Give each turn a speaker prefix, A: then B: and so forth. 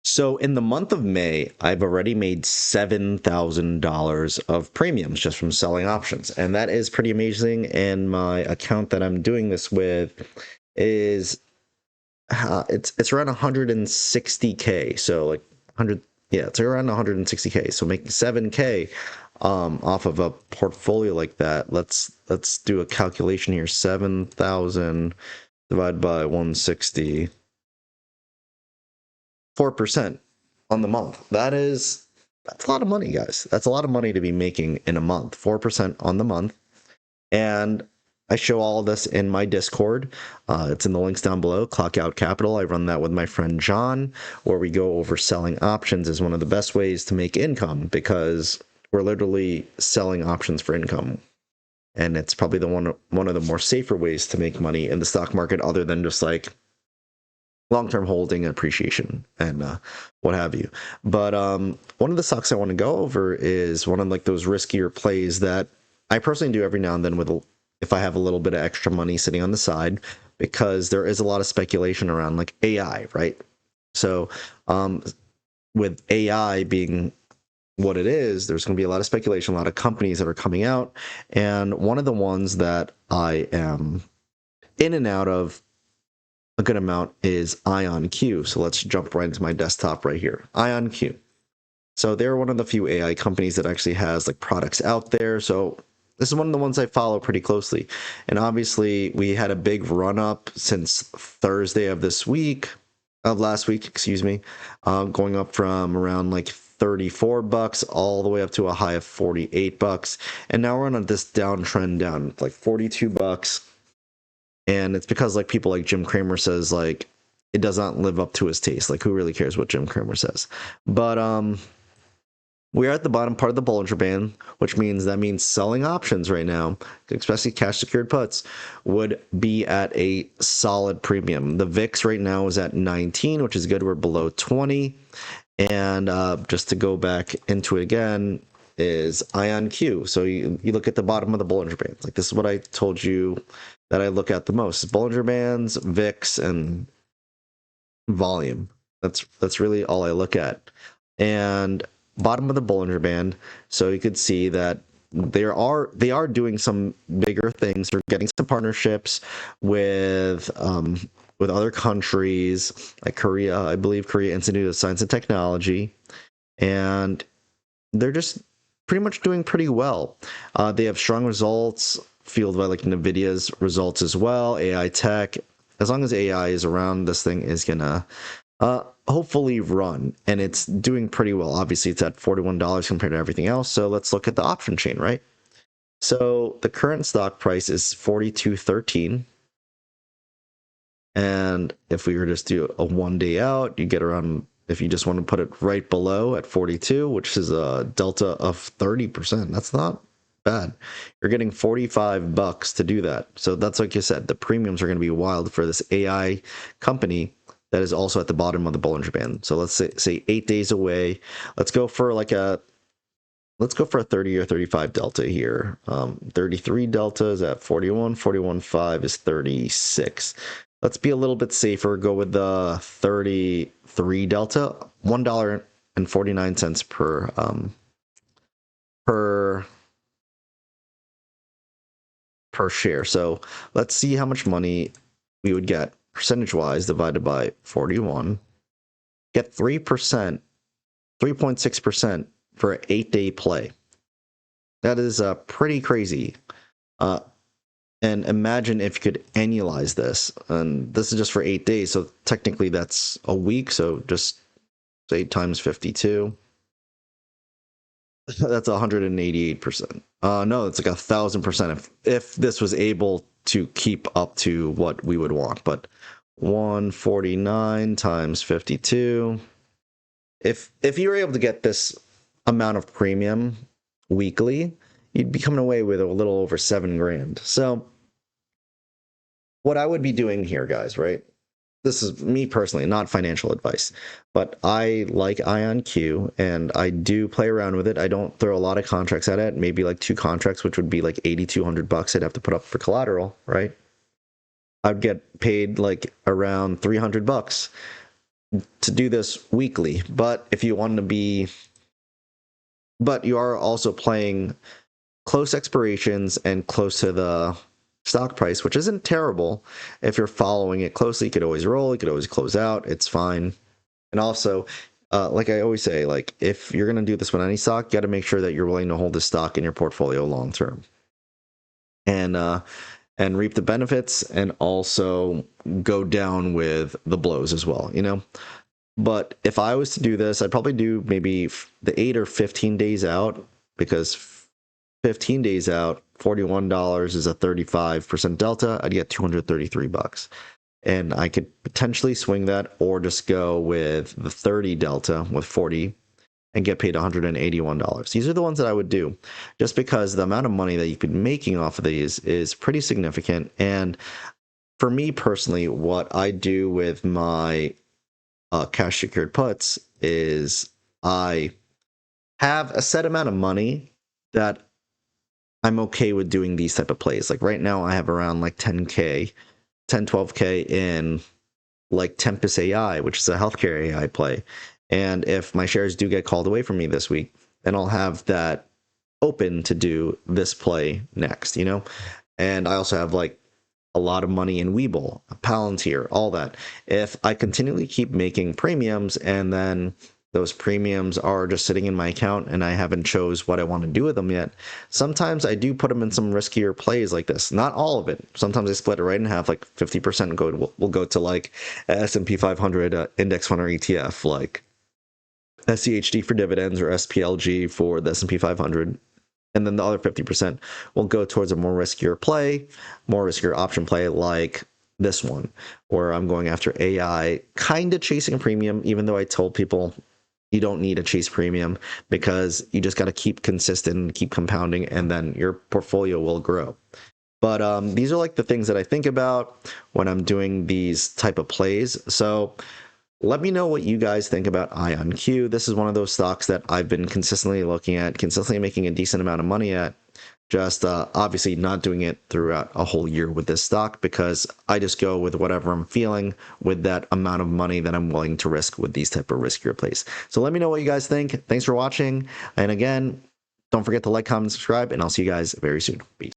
A: So in the month of May, I've already made $7,000 of premiums just from selling options. And that is pretty amazing. And my account that I'm doing this with is it's around 160K. So like 100, yeah, it's around 160K. So making 7K off of a portfolio like that. Let's do a calculation here. 7,000 divided by 160. 4% on the month. That's a lot of money, guys. That's a lot of money to be making in a month. 4% on the month. And I show all of this in my Discord. It's in the links down below. Clock Out Capital. I run that with my friend John, where we go over selling options is one of the best ways to make income because we're literally selling options for income. And it's probably one of the more safer ways to make money in the stock market, other than just like long-term holding and appreciation and what have you. But one of the stocks I want to go over is one of like those riskier plays that I personally do every now and then if I have a little bit of extra money sitting on the side, because there is a lot of speculation around like AI, right? So with AI being what it is, there's going to be a lot of speculation, a lot of companies that are coming out. And one of the ones that I am in and out of a good amount is Ionq. So let's jump right into my desktop right here. Ionq. So they're one of the few AI companies that actually has like products out there. So this is one of the ones I follow pretty closely. And obviously we had a big run up since Thursday of last week, excuse me, going up from around like $34 all the way up to a high of $48. And now we're on this downtrend down like $42. And it's because like people like Jim Cramer says, like, it does not live up to his taste. Like, who really cares what Jim Cramer says? But we are at the bottom part of the Bollinger Band, which means selling options right now, especially cash secured puts, would be at a solid premium. The VIX right now is at 19, which is good. We're below 20. And just to go back into it again, is Ionq. So you look at the bottom of the Bollinger Bands. Like, this is what I told you that I look at the most: Bollinger Bands, VIX, and volume. That's really all I look at. And bottom of the Bollinger Band, so you could see that they are doing some bigger things. They're getting some partnerships with other countries like Korea. I believe Korea Institute of Science and Technology, and they're just pretty much doing pretty well. They have strong results fueled by like NVIDIA's results as well, AI tech. As long as AI is around, this thing is gonna hopefully run, and it's doing pretty well. Obviously, it's at $41 compared to everything else. So let's look at the option chain, right? So the current stock price is $42.13. And if we were just do a 1 day out, you get around, if you just want to put it right below at 42, which is a delta of 30%. That's not bad. You're getting $45 to do that. So that's, like you said, the premiums are going to be wild for this AI company that is also at the bottom of the Bollinger Band. So let's say 8 days away. Let's go for a 30 or 35 delta here. 33 delta is at 41. 41.5 is 36. Let's be a little bit safer. Go with the 33 delta, $1.49 per share. So let's see how much money we would get percentage-wise divided by 41. Get 3%, 3.6% for an 8-day play. That is pretty crazy. And imagine if you could annualize this. And this is just for 8 days. So technically that's a week. So just say times 52. That's 188%. No, it's like 1,000% if this was able to keep up to what we would want. But 149 times 52. If you were able to get this amount of premium weekly, you'd be coming away with a little over $7,000. So what I would be doing here, guys, right? This is me personally, not financial advice, but I like Ionq and I do play around with it. I don't throw a lot of contracts at it, maybe like 2 contracts, which would be like $8,200 I'd have to put up for collateral, right? I'd get paid like around $300. to do this weekly. But if you want to be, but you are also playing close expirations and close to the stock price, which isn't terrible. If you're following it closely, you could always roll, you could always close out. It's fine. And also, like I always say, like if you're going to do this with any stock, you got to make sure that you're willing to hold the stock in your portfolio long term. And reap the benefits and also go down with the blows as well, you know? But if I was to do this, I'd probably do maybe the 8 or 15 days out, because 15 days out, $41 is a 35% delta. I'd get $233. And I could potentially swing that or just go with the 30 delta with 40 and get paid $181. These are the ones that I would do, just because the amount of money that you could be making off of these is pretty significant. And for me personally, what I do with my cash secured puts is I have a set amount of money that I'm okay with doing these type of plays. Like right now I have around like 10K, 12K in like Tempest AI, which is a healthcare AI play. And if my shares do get called away from me this week, then I'll have that open to do this play next, you know? And I also have like a lot of money in Webull, Palantir, all that. If I continually keep making premiums and then those premiums are just sitting in my account and I haven't chose what I want to do with them yet, sometimes I do put them in some riskier plays like this. Not all of it. Sometimes I split it right in half, like 50% will go to like S&P 500 index fund or ETF, like SCHD for dividends or SPLG for the S&P 500. And then the other 50% will go towards a more riskier play, more riskier option play like this one, where I'm going after AI, kind of chasing a premium, even though I told people you don't need a chase premium because you just got to keep consistent, keep compounding, and then your portfolio will grow. But these are like the things that I think about when I'm doing these type of plays. So let me know what you guys think about Ionq. This is one of those stocks that I've been consistently looking at, consistently making a decent amount of money at. Just obviously not doing it throughout a whole year with this stock, because I just go with whatever I'm feeling with that amount of money that I'm willing to risk with these type of riskier plays. So let me know what you guys think. Thanks for watching. And again, don't forget to like, comment, subscribe, and I'll see you guys very soon. Peace.